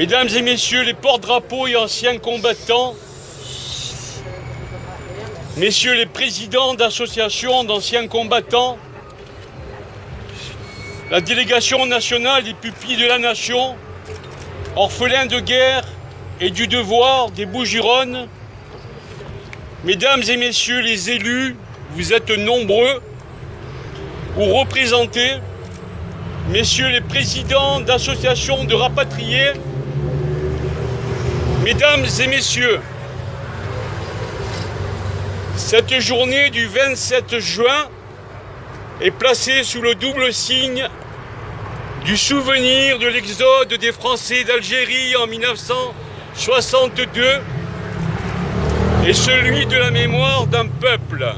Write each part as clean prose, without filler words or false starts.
Mesdames et messieurs les porte-drapeaux et anciens combattants, messieurs les présidents d'associations d'anciens combattants, la délégation nationale des pupilles de la nation, orphelins de guerre et du devoir des Bouches-du-Rhône, mesdames et messieurs les élus, vous êtes nombreux ou représentés, messieurs les présidents d'associations de rapatriés, mesdames et messieurs, cette journée du 27 juin est placée sous le double signe du souvenir de l'exode des Français d'Algérie en 1962 et celui de la mémoire d'un peuple.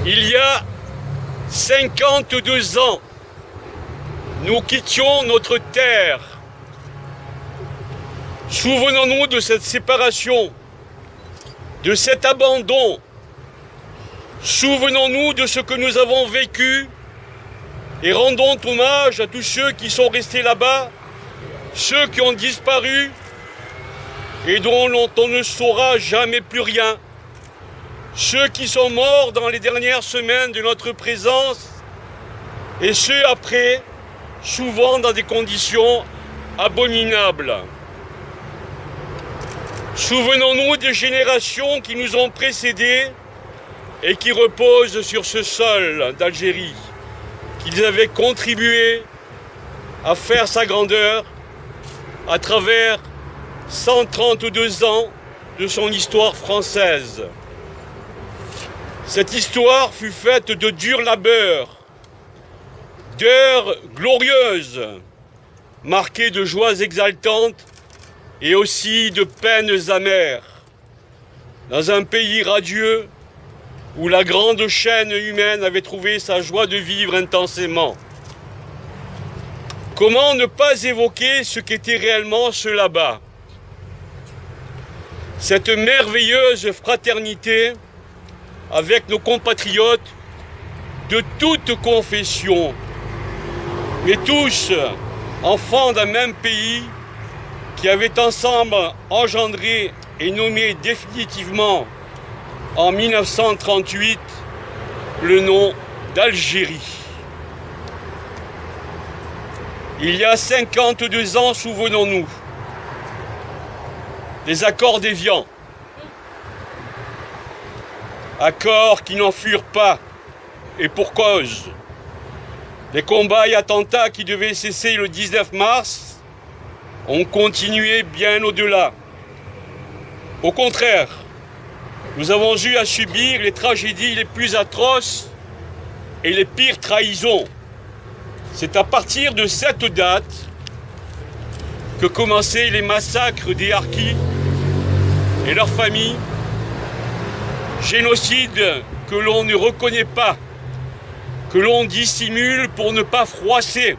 Il y a 52 ans, nous quittions notre terre. Souvenons-nous de cette séparation, de cet abandon. Souvenons-nous de ce que nous avons vécu et rendons hommage à tous ceux qui sont restés là-bas, ceux qui ont disparu et dont on ne saura jamais plus rien, ceux qui sont morts dans les dernières semaines de notre présence et ceux après, souvent dans des conditions abominables. Souvenons-nous des générations qui nous ont précédés et qui reposent sur ce sol d'Algérie, qu'ils avaient contribué à faire sa grandeur à travers 132 ans de son histoire française. Cette histoire fut faite de dur labeur, d'heures glorieuses, marquées de joies exaltantes et aussi de peines amères. Dans un pays radieux où la grande chaîne humaine avait trouvé sa joie de vivre intensément. Comment ne pas évoquer ce qu'était réellement ce là-bas? Cette merveilleuse fraternité avec nos compatriotes de toute confession, mais tous enfants d'un même pays qui avaient ensemble engendré et nommé définitivement en 1938 le nom d'Algérie. Il y a 52 ans, souvenons-nous, des accords d'Évian, accords qui n'en furent pas, et pour cause. Les combats et attentats qui devaient cesser le 19 mars ont continué bien au-delà. Au contraire, nous avons eu à subir les tragédies les plus atroces et les pires trahisons. C'est à partir de cette date que commençaient les massacres des harkis et leurs familles, génocide que l'on ne reconnaît pas, que l'on dissimule pour ne pas froisser.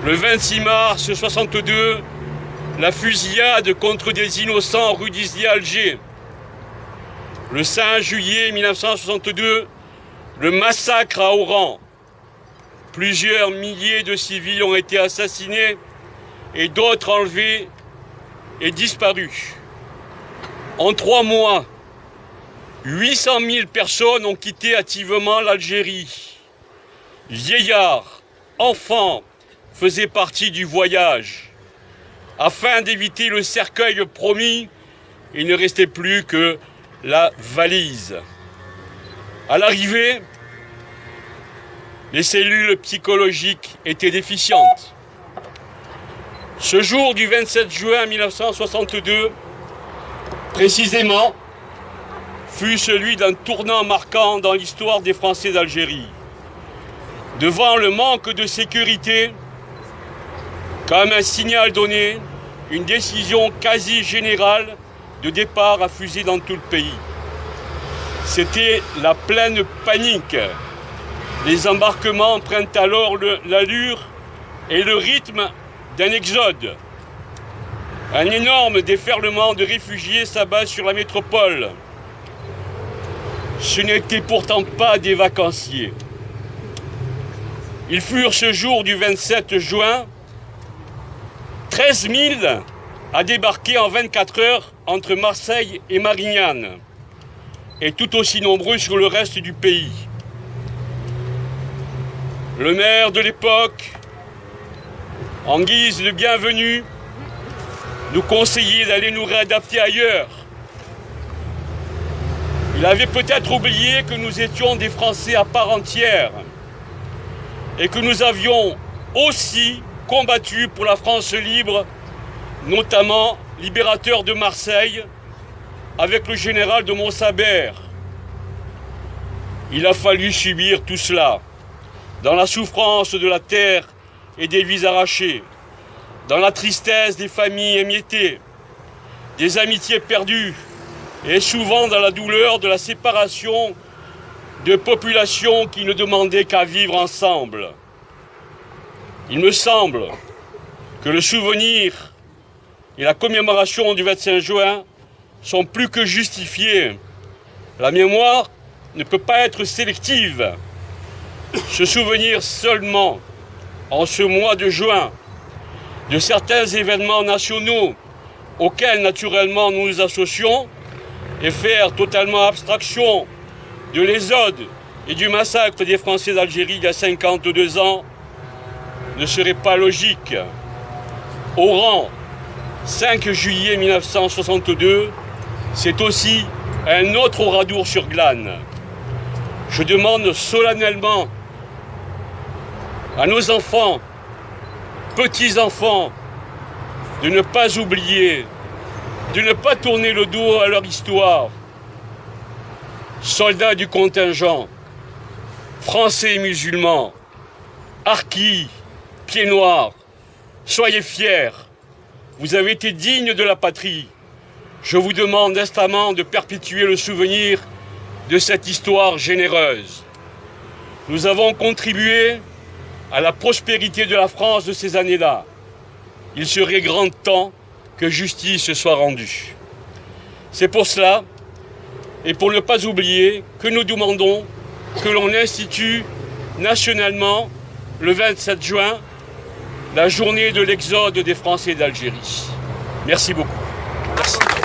Le 26 mars 1962, la fusillade contre des innocents rue d'Isly à Alger. Le 5 juillet 1962, le massacre à Oran. Plusieurs milliers de civils ont été assassinés et d'autres enlevés et disparus. En 3 mois, 800 000 personnes ont quitté hâtivement l'Algérie. Vieillards, enfants faisaient partie du voyage. Afin d'éviter le cercueil promis, il ne restait plus que la valise. À l'arrivée, les cellules psychologiques étaient déficientes. Ce jour du 27 juin 1962, précisément, fut celui d'un tournant marquant dans l'histoire des Français d'Algérie. Devant le manque de sécurité, comme un signal donné, une décision quasi générale de départ a fusé dans tout le pays. C'était la pleine panique. Les embarquements prennent alors l'allure et le rythme d'un exode. Un énorme déferlement de réfugiés s'abat sur la métropole. Ce n'étaient pourtant pas des vacanciers. Ils furent ce jour du 27 juin 13 000 à débarquer en 24 heures entre Marseille et Marignane, et tout aussi nombreux sur le reste du pays. Le maire de l'époque, en guise de bienvenue, nous conseillait d'aller nous réadapter ailleurs. Il avait peut-être oublié que nous étions des Français à part entière et que nous avions aussi combattu pour la France libre, notamment libérateur de Marseille, avec le général de Montsabert. Il a fallu subir tout cela, dans la souffrance de la terre et des vies arrachées, dans la tristesse des familles émiettées, des amitiés perdues, et souvent dans la douleur de la séparation de populations qui ne demandaient qu'à vivre ensemble. Il me semble que le souvenir et la commémoration du 25 juin sont plus que justifiés. La mémoire ne peut pas être sélective. Se souvenir seulement, en ce mois de juin, de certains événements nationaux auxquels naturellement nous nous associons et faire totalement abstraction de l'exode et du massacre des Français d'Algérie il y a 52 ans ne serait pas logique. Oran, 5 juillet 1962, c'est aussi un autre Oradour-sur-Glane. Je demande solennellement à nos enfants, petits-enfants, de ne pas oublier, de ne pas tourner le dos à leur histoire. Soldats du contingent, Français et musulmans, harkis, pieds noirs, soyez fiers, vous avez été dignes de la patrie. Je vous demande instamment de perpétuer le souvenir de cette histoire généreuse. Nous avons contribué à la prospérité de la France de ces années-là. Il serait grand temps que justice soit rendue. C'est pour cela, et pour ne pas oublier, que nous demandons que l'on institue nationalement, le 27 juin, la journée de l'exode des Français d'Algérie. Merci beaucoup. Merci.